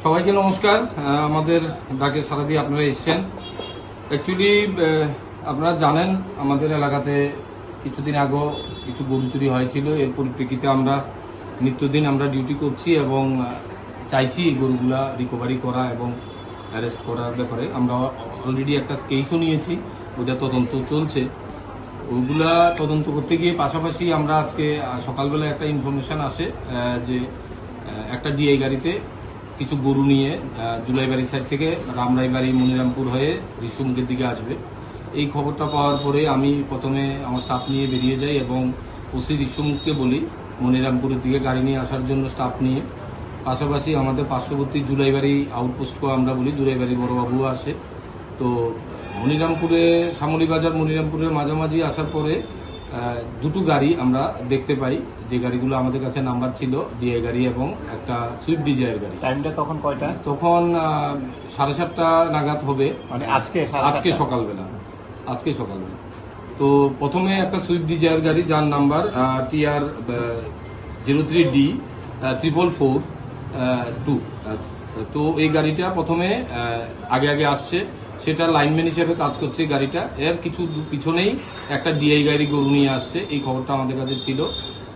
সবাইকে নমস্কার। আমাদের ডাকে সারা দিয়ে আপনারা এসেছেন। অ্যাকচুয়ালি আপনারা জানেন আমাদের এলাকাতে কিছুদিন আগে কিছু গরু চুরি হয়েছিল। এর পরিপ্রেক্ষিতে আমরা নিত্যদিন আমরা ডিউটি করছি এবং চাইছি এই গরুগুলা রিকভারি করা এবং অ্যারেস্ট করার ব্যাপারে। আমরা অলরেডি একটা কেসও নিয়েছি, ওইটা তদন্ত চলছে। ওইগুলা তদন্ত করতে গিয়ে পাশাপাশি আমরা আজকে সকালবেলা একটা ইনফরমেশন আসে যে একটা ডিআই গাড়িতে কিছু গরু নিয়ে জুলাইবাড়ি সাইড থেকে রামরাইবাড়ি মনিরামপুর হয়ে রিসুমুখের দিকে আসবে। এই খবরটা পাওয়ার পরে আমি প্রথমে আমার স্টাফ নিয়ে বেরিয়ে যাই এবং ওসি রিসুমুখকে বলি মনিরামপুরের দিকে গাড়ি নিয়ে আসার জন্য স্টাফ নিয়ে। পাশাপাশি আমাদের পার্শ্ববর্তী জুলাইবাড়ি আউটপোস্টকেও আমরা বলি, জুলাইবাড়ি বড়বাবুও আসে। তো মনিরামপুরে শ্যামলীবাজার মনিরামপুরের মাঝামাঝি আসার পরে দুটো গাড়ি আমরা দেখতে পাই, যে গাড়িগুলো আমাদের কাছে নাম্বার ছিল, ডিআই গাড়ি এবং একটা সুইফট ডিজায়ার গাড়ি। টাইমটা তখন কয়টা? তখন 7:30 নাগাদ হবে, মানে আজকে সকালবেলা। তো প্রথমে একটা সুইফট ডিজায়ার গাড়ি যার নাম্বার TR 03D 444-2। তো এই গাড়িটা প্রথমে আগে আসছে, সেটা লাইনম্যান হিসেবে কাজ করছে গাড়িটা। এর কিছু পিছনেই একটা ডিআই গাড়ি গরু নিয়ে আসছে, এই খবরটা আমাদের কাছে ছিল।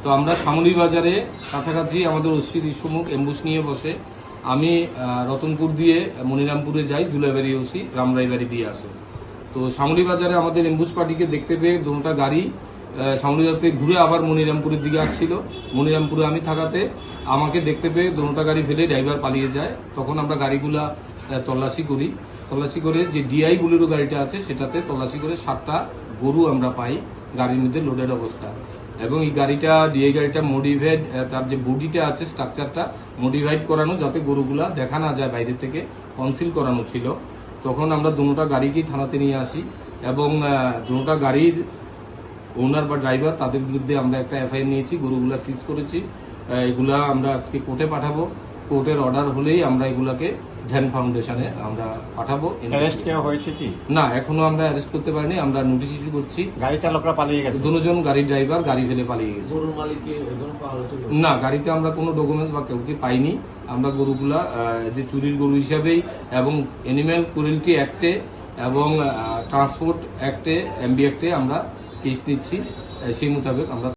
তো আমরা শ্যামলী বাজারে কাছাকাছি আমাদের ওসি রিসুমুখ এম্বুশ নিয়ে বসে আমি রতনপুর দিয়ে মনিরামপুরে যাই, জুলাইবাড়ি ওসি রামরাইবাড়ি দিয়ে আসে। তো শ্যামলী বাজারে আমাদের এম্বুশ পার্টিকে দেখতে পেয়ে দুটা গাড়ি শ্যামলীবাজার থেকে ঘুরে আবার মনিরামপুরের দিকে আসছিল। মনিরামপুরে আমি থাকাতে আমাকে দেখতে পেয়ে দুটা গাড়ি ফেলে ড্রাইভার পালিয়ে যায়। তখন আমরা গাড়িগুলা তল্লাশি করে যে ডিআই বুলেরো গাড়িটা আছে সেটাতে তল্লাশি করে 7টা গরু আমরা পাই গাড়ির মধ্যে লোডেড অবস্থা। এবং এই গাড়িটা ডিআই গাড়িটা মডিফাইড, তার যে বডিটা আছে স্ট্রাকচারটা মডিফাইড করানো, যাতে গরুগুলা দেখা না যায় বাইরে থেকে, কনসিল করানো ছিল। তখন আমরা দুটা গাড়িকেই থানাতে নিয়ে আসি এবং দুটা গাড়ির ওনার বা ড্রাইভার তাদের বিরুদ্ধে আমরা একটা এফআইআর নিয়েছি, গরুগুলা সিজ করেছি। এগুলা আমরা আজকে কোর্টে পাঠাবো। কোর্টের অর্ডার হলেই আমরা এগুলাকে ধ্যান ফাউন্ডেশনে আমরা পাঠাবো। অ্যারেস্ট কেউ হয়েছে কি? না, এখনো আমরা অ্যারেস্ট করতে পারিনি, আমরা নোটিশ ইস্যু করছি। গাড়ি চালকরা পালিয়ে গেছে? দুজন গাড়ির ড্রাইভার গাড়ি ফেলে পালিয়ে গেছে। গরুর মালিককে পাওয়া হয়েছে না, গাড়িতে আমরা কোনো ডকুমেন্টস বা কাউকে পাইনি। আমরা গরুগুলা যে চুরির গরু হিসাবেই এবং অ্যানিম্যাল ক্রুয়েলটি অ্যাক্টে এবং ট্রান্সপোর্ট অ্যাক্টে, MB অ্যাক্টে আমরা কেস নিচ্ছি। সেই মোতাবেক আমরা